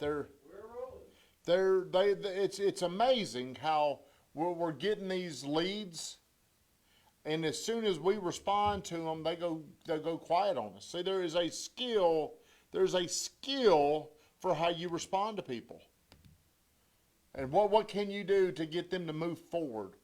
up. It's amazing how we're getting these leads, and as soon as we respond to them, they go quiet on us. See, there is a skill. There's a skill for how you respond to people, and what can you do to get them to move forward?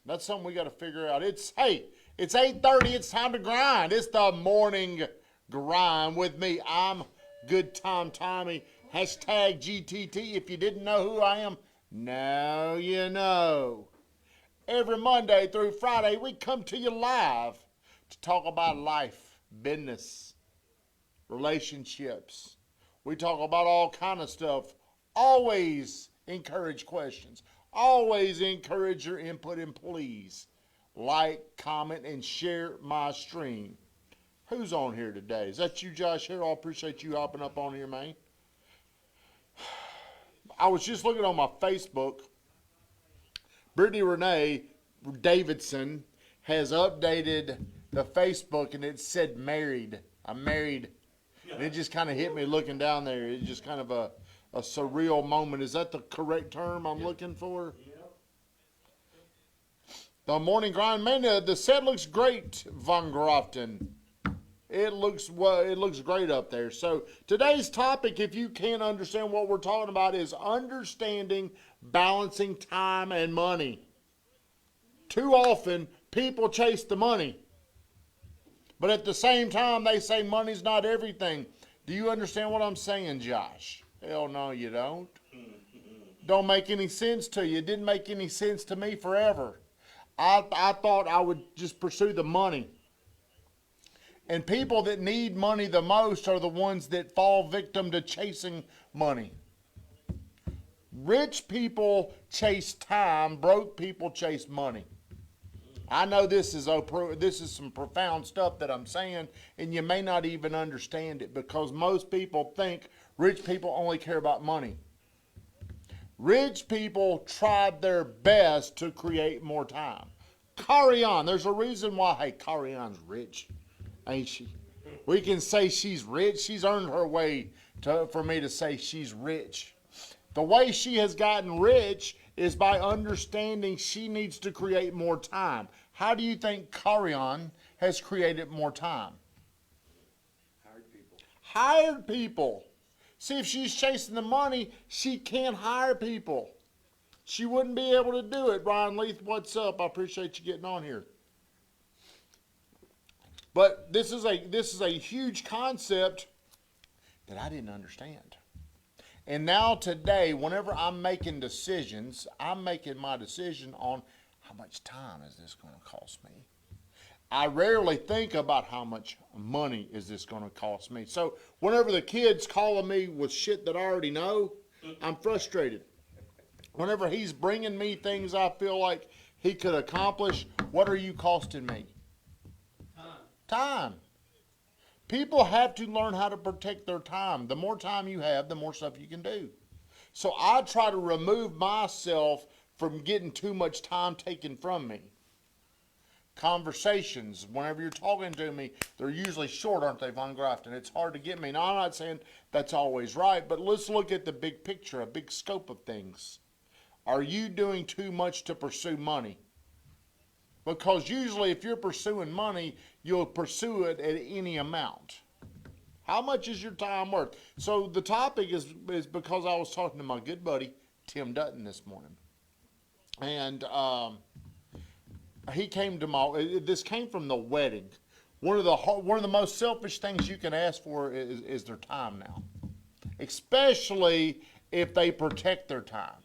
That's something we got to figure out. It's 8:30. It's time to grind. It's the morning grind with me. I'm Good Time Tommy. Hashtag GTT. If you didn't know who I am, now you know. Every Monday through Friday, we come to you live to talk about life, business, relationships. We talk about all kind of stuff. Always encourage questions. Always encourage your input, and please like, comment, and share my stream. Who's on here today? Is that you, Josh Harrell? I appreciate you hopping up on here, man. I was just looking on my Facebook. Brittany Renee Davidson has updated the Facebook, and it said married. I'm married. And it just kind of hit me looking down there. It's just kind of a surreal moment. Is that the correct term I'm looking for? Yep. The morning grind, man. The set looks great, Von Grafton. It looks great up there. So today's topic, if you can't understand what we're talking about, is understanding balancing time and money. Too often, people chase the money, but at the same time, they say money's not everything. Do you understand what I'm saying, Josh? Hell no, you don't. Don't make any sense to you. It didn't make any sense to me forever. I thought I would just pursue the money. And people that need money the most are the ones that fall victim to chasing money. Rich people chase time. Broke people chase money. I know this is some profound stuff that I'm saying, and you may not even understand it because most people think rich people only care about money. Rich people tried their best to create more time. Carian, there's a reason why, hey, Carian's rich, ain't she? We can say she's rich. She's earned her way for me to say she's rich. The way she has gotten rich is by understanding she needs to create more time. How do you think Carian has created more time? Hired people. See, if she's chasing the money, she can't hire people. She wouldn't be able to do it. Ryan Leith, what's up? I appreciate you getting on here. But this is a huge concept that I didn't understand. And now today, whenever I'm making decisions, I'm making my decision on how much time is this going to cost me. I rarely think about how much money is this going to cost me. So whenever the kid's calling me with shit that I already know, I'm frustrated. Whenever he's bringing me things I feel like he could accomplish, what are you costing me? Time. People have to learn how to protect their time. The more time you have, the more stuff you can do. So I try to remove myself from getting too much time taken from me. Conversations, whenever you're talking to me, they're usually short, aren't they, Von Grafton? It's hard to get me. Now, I'm not saying that's always right, but let's look at the big picture, a big scope of things. Are you doing too much to pursue money? Because usually if you're pursuing money, you'll pursue it at any amount. How much is your time worth? So the topic is because I was talking to my good buddy, Tim Dutton, this morning. And he came to this came from the wedding. One of the most selfish things you can ask for is their time now. Especially if they protect their time.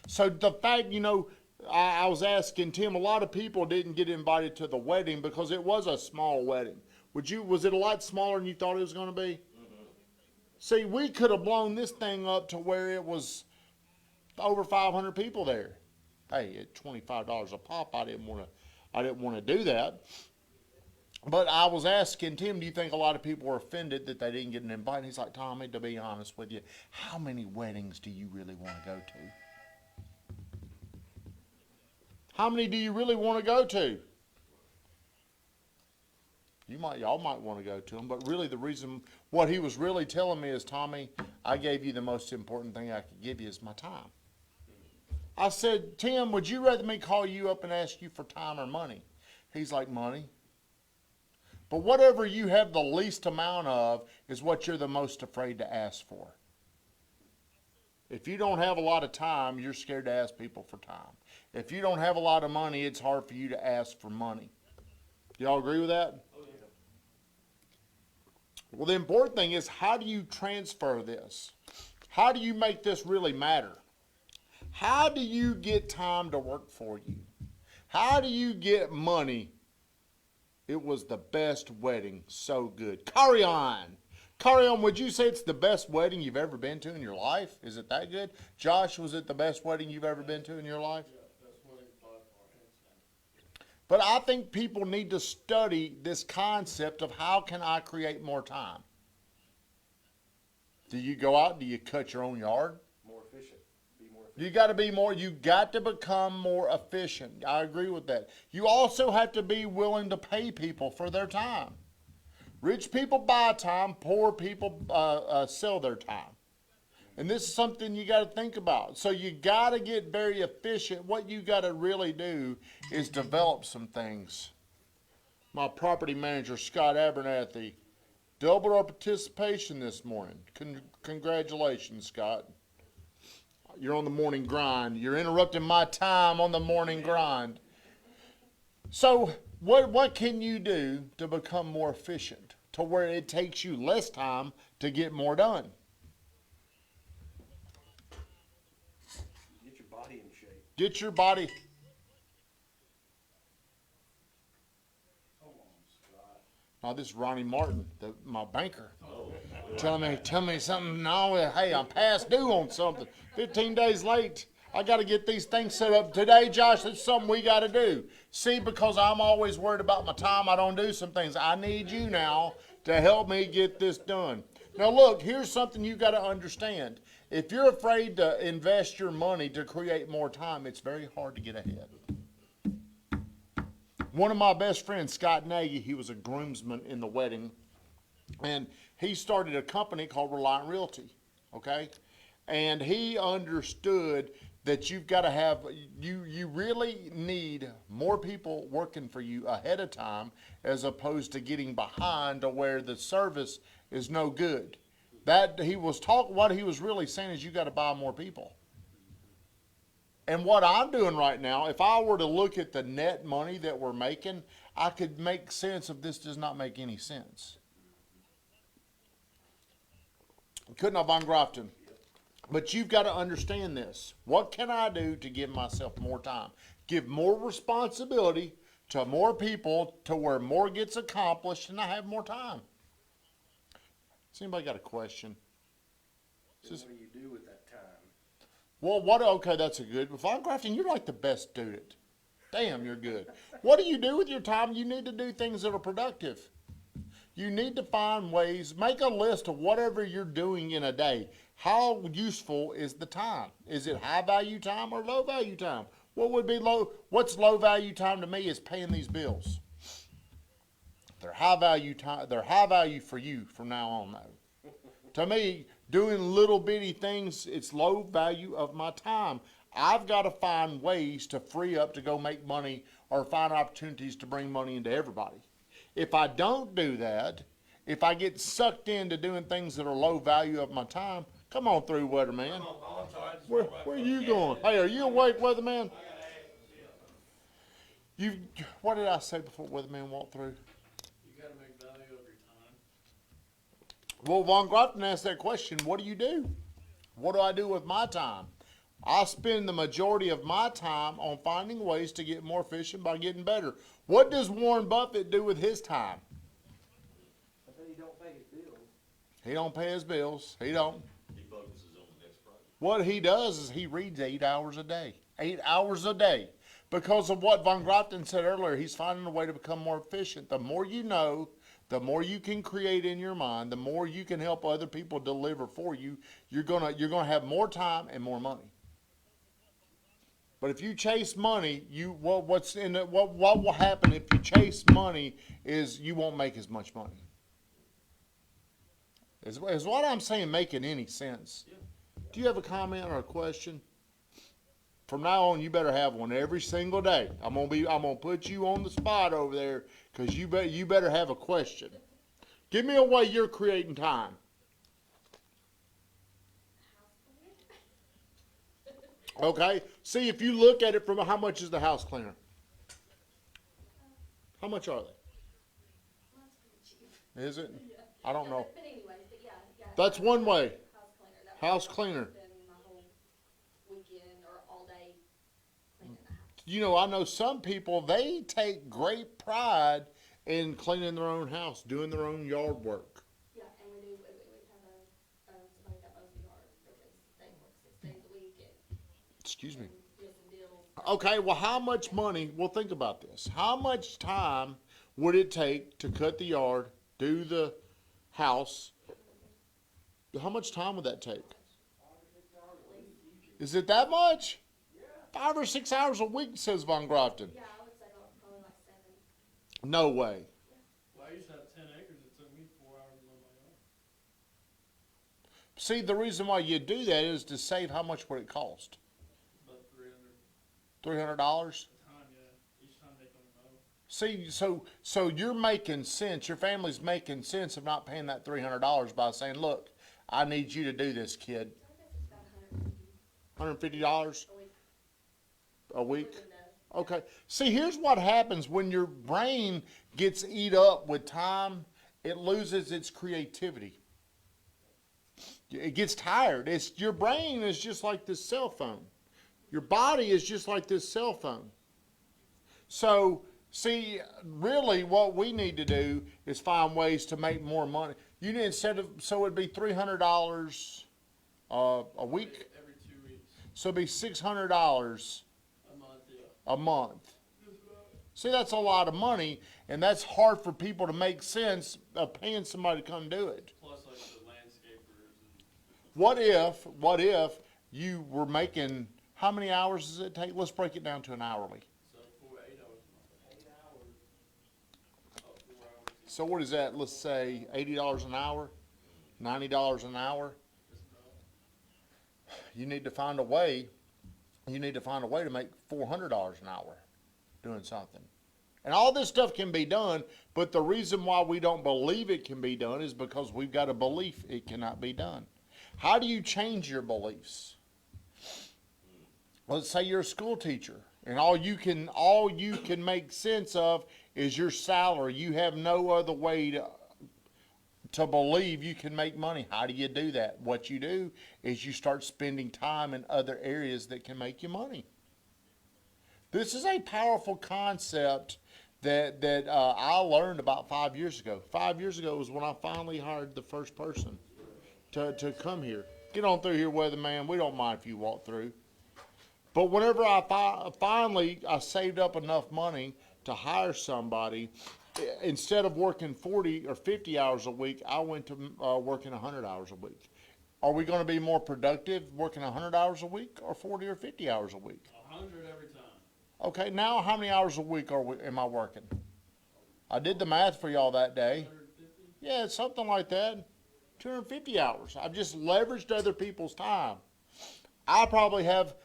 So the fact, I was asking Tim, a lot of people didn't get invited to the wedding because it was a small wedding. Was it a lot smaller than you thought it was going to be? Mm-hmm. See, we could have blown this thing up to where it was over 500 people there. Hey, at $25 a pop, I didn't want to do that. But I was asking Tim, do you think a lot of people were offended that they didn't get an invite? And he's like, Tommy, to be honest with you, how many weddings do you really want to go to? How many do you really want to go to? Y'all might want to go to him, but really what he was really telling me is, Tommy, I gave you the most important thing I could give you is my time. I said, Tim, would you rather me call you up and ask you for time or money? He's like, money. But whatever you have the least amount of is what you're the most afraid to ask for. If you don't have a lot of time, you're scared to ask people for time. If you don't have a lot of money, it's hard for you to ask for money. Do y'all agree with that? Well, the important thing is, how do you transfer this? How do you make this really matter? How do you get time to work for you? How do you get money? It was the best wedding. So good. Carry on. Carry on. Would you say it's the best wedding you've ever been to in your life? Is it that good? Josh, was it the best wedding you've ever been to in your life? But I think people need to study this concept of how can I create more time? Do you go out? Do you cut your own yard? More efficient. Be more efficient. You got to be more, you got to become more efficient. I agree with that. You also have to be willing to pay people for their time. Rich people buy time, poor people sell their time. And this is something you got to think about. So you got to get very efficient. What you got to really do is develop some things. My property manager, Scott Abernathy, doubled our participation this morning. Congratulations, Scott. You're on the morning grind. You're interrupting my time on the morning grind. So what can you do to become more efficient, to where it takes you less time to get more done? Get your body in shape. Get your body. Come on, Scott. Now this is Ronnie Martin, my banker. Tell me something. No, hey, I'm past due on something. 15 days late. I got to get these things set up today, Josh. It's something we got to do. See, because I'm always worried about my time, I don't do some things. I need you now to help me get this done. Now, look, here's something you got to understand. If you're afraid to invest your money to create more time, it's very hard to get ahead. One of my best friends, Scott Nagy, he was a groomsman in the wedding, and he started a company called Reliant Realty, okay? And he understood that you've got to have, you really need more people working for you ahead of time as opposed to getting behind to where the service is no good. What he was really saying is you got to buy more people. And what I'm doing right now, if I were to look at the net money that we're making, I could make sense of this does not make any sense. Couldn't have Von Grafton. But you've got to understand this. What can I do to give myself more time? Give more responsibility to more people to where more gets accomplished and I have more time. Has anybody got a question? What do you do with that time? Well, okay, that's a good. Von Grafton, you're like the best student. Damn, you're good. What do you do with your time? You need to do things that are productive. You need to find ways, make a list of whatever you're doing in a day. How useful is the time? Is it high value time or low value time? What would be low? What's low value time to me is paying these bills. They're high value time. They're high value for you from now on, though. To me, doing little bitty things, it's low value of my time. I've got to find ways to free up to go make money or find opportunities to bring money into everybody. If I don't do that, if I get sucked into doing things that are low value of my time, come on through, Weatherman. Where are you going? Hey, are you awake, Weatherman? What did I say before Weatherman walked through? You got to make value of your time. Well, Von Grafton asked that question, what do you do? What do I do with my time? I spend the majority of my time on finding ways to get more efficient by getting better. What does Warren Buffett do with his time? I bet he don't pay his bills. He don't pay his bills. He don't. He focuses on the next project. What he does is he reads 8 hours a day. 8 hours a day. Because of what Von Grafton said earlier, he's finding a way to become more efficient. The more you know, the more you can create in your mind, the more you can help other people deliver for you, you're gonna have more time and more money. But if you chase money, what will happen if you chase money is you won't make as much money. Is what I'm saying making any sense? Yeah. Do you have a comment or a question? From now on, you better have one every single day. I'm gonna put you on the spot over there because you better have a question. Give me a way you're creating time. Okay. See if you look at it from how much is the house cleaner? How much are they? Is it? Yeah. I don't know. But anyways, but yeah. That's one way. House cleaner. That House way I don't cleaner. Spend my whole weekend or all day cleaning the house. You know, I know some people, they take great pride in cleaning their own house, doing their own yard work. Yeah, and we have somebody that mows the yard because they work 6 days a week and. Excuse me. Deals and deals. Okay, well, how much money, well, think about this. How much time would it take to cut the yard, do the house? How much time would that take? Is it that much? 5 or 6 hours a week, says Von Grafton. Yeah, I would say probably like 7. No way. Well, I used to have 10 acres. It took me 4 hours to mow my yard. See, the reason why you do that is to save how much would it cost? About 300 $300? a time, yeah. Each time they come mow. See, so you're making sense. Your family's making sense of not paying that $300 by saying, look, I need you to do this, kid. So I guess it's about $150 $150 a week. a week? Within the- Okay. See, here's what happens when your brain gets eat up with time. It loses its creativity. It gets tired. Your brain is just like this cell phone. Your body is just like this cell phone. So, see, really what we need to do is find ways to make more money. You need, so it'd be $300 a week. Every 2 weeks. So it'd be $600 A month, yeah. a month. See, that's a lot of money, and that's hard for people to make sense of paying somebody to come do it. Plus, like, the landscapers and... What if you were making, how many hours does it take? Let's break it down to an hourly. So, 8 hours a month. 8 hours. About 4 hours. So what is that? Let's say $80 an hour, $90 an hour. Just about. You need to find a way. You need to find a way to make $400 an hour doing something. And all this stuff can be done, but the reason why we don't believe it can be done is because we've got a belief it cannot be done. How do you change your beliefs? Let's say you're a school teacher and all you can make sense of is your salary. You have no other way to believe you can make money. How do you do that? What you do is you start spending time in other areas that can make you money. This is a powerful concept that I learned about 5 years ago. 5 years ago was when I finally hired the first person to come here. Get on through here, weatherman. We don't mind if you walk through. But whenever I finally saved up enough money to hire somebody, instead of working 40 or 50 hours a week, I went to working 100 hours a week. Are we going to be more productive working 100 hours a week or 40 or 50 hours a week? 100 every time. Okay, now how many hours a week am I working? I did the math for y'all that day. 150? Yeah, it's something like that. 250 hours. I've just leveraged other people's time. I probably have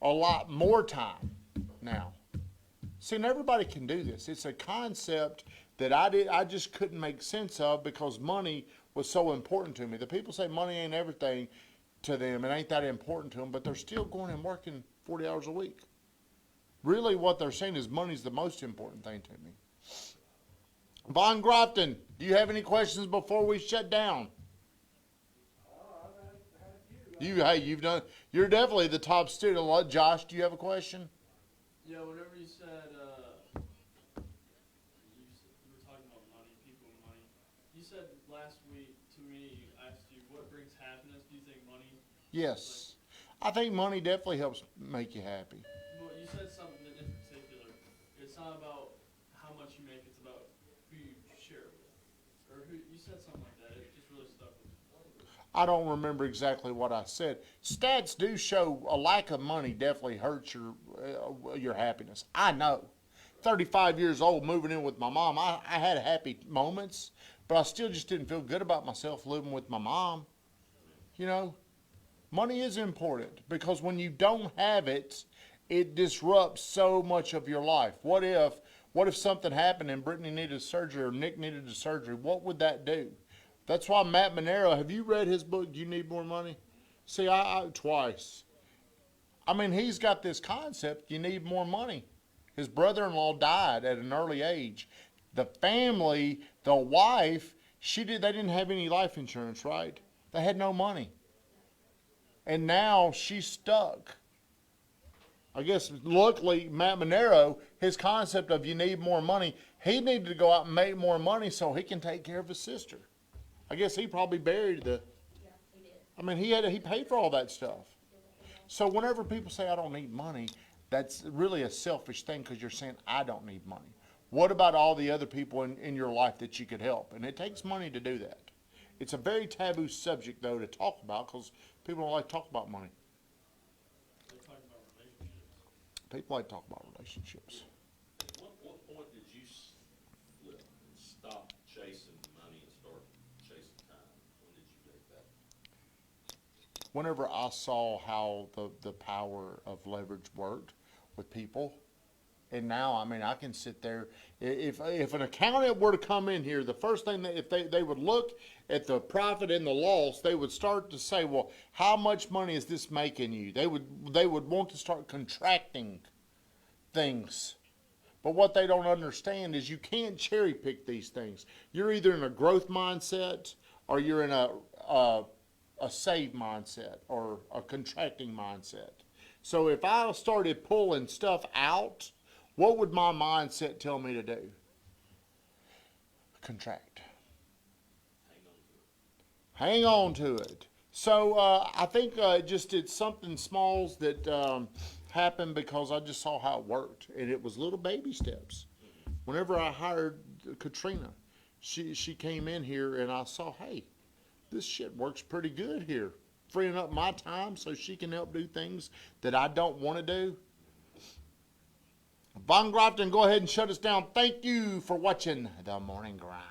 a lot more time now. See, and everybody can do this. It's a concept that I just couldn't make sense of because money was so important to me. The people say money ain't everything to them. It ain't that important to them, but they're still going and working 40 hours a week. Really what they're saying is money's the most important thing to me. Von Grafton, do you have any questions before we shut down? You're definitely the top student. Josh, do you have a question? Yeah, whenever you said, you were talking about money, people and money. You said last week to me, I asked you, what brings happiness? Do you think money? Yes. I think money definitely helps make you happy. Well, you said something in particular. It's not about how much you make, it's about who you share it with. Or who, you said something like that. It just really stuck with me. I don't remember exactly what I said. Stats do show a lack of money definitely hurts your happiness. I know. 35 years old, moving in with my mom, I had happy moments, but I still just didn't feel good about myself living with my mom. You know, money is important because when you don't have it, it disrupts so much of your life. What if something happened and Brittany needed surgery or Nick needed a surgery? What would that do? That's why Matt Monero, have you read his book, Do You Need More Money? See, I twice. I mean, he's got this concept, you need more money. His brother-in-law died at an early age. The family, the wife, they didn't have any life insurance, right? They had no money. And now she's stuck. I guess luckily Matt Monero, his concept of you need more money, he needed to go out and make more money so he can take care of his sister. I guess he probably buried Yeah, he did. I mean, he paid for all that stuff. So whenever people say I don't need money, that's really a selfish thing because you're saying I don't need money. What about all the other people in your life that you could help? And it takes money to do that. It's a very taboo subject, though, to talk about because people don't like to talk about money. They talk about relationships. People like to talk about relationships. What point did you flip and stop chasing money and start chasing time? When did you make that? Whenever I saw how the power of leverage worked with people, and now, I mean, I can sit there. If an accountant were to come in here, the first thing if they would look at the profit and the loss, they would start to say, well, how much money is this making you? They would want to start contracting things. But what they don't understand is you can't cherry pick these things. You're either in a growth mindset or you're in a save mindset or a contracting mindset. So if I started pulling stuff out, what would my mindset tell me to do? Contract. Hang on to it. So I think it's something small that happened because I just saw how it worked, and it was little baby steps. Whenever I hired Katrina, she came in here, and I saw, hey, this shit works pretty good here, freeing up my time so she can help do things that I don't want to do. Von Grafton, go ahead and shut us down. Thank you for watching The Morning Grind.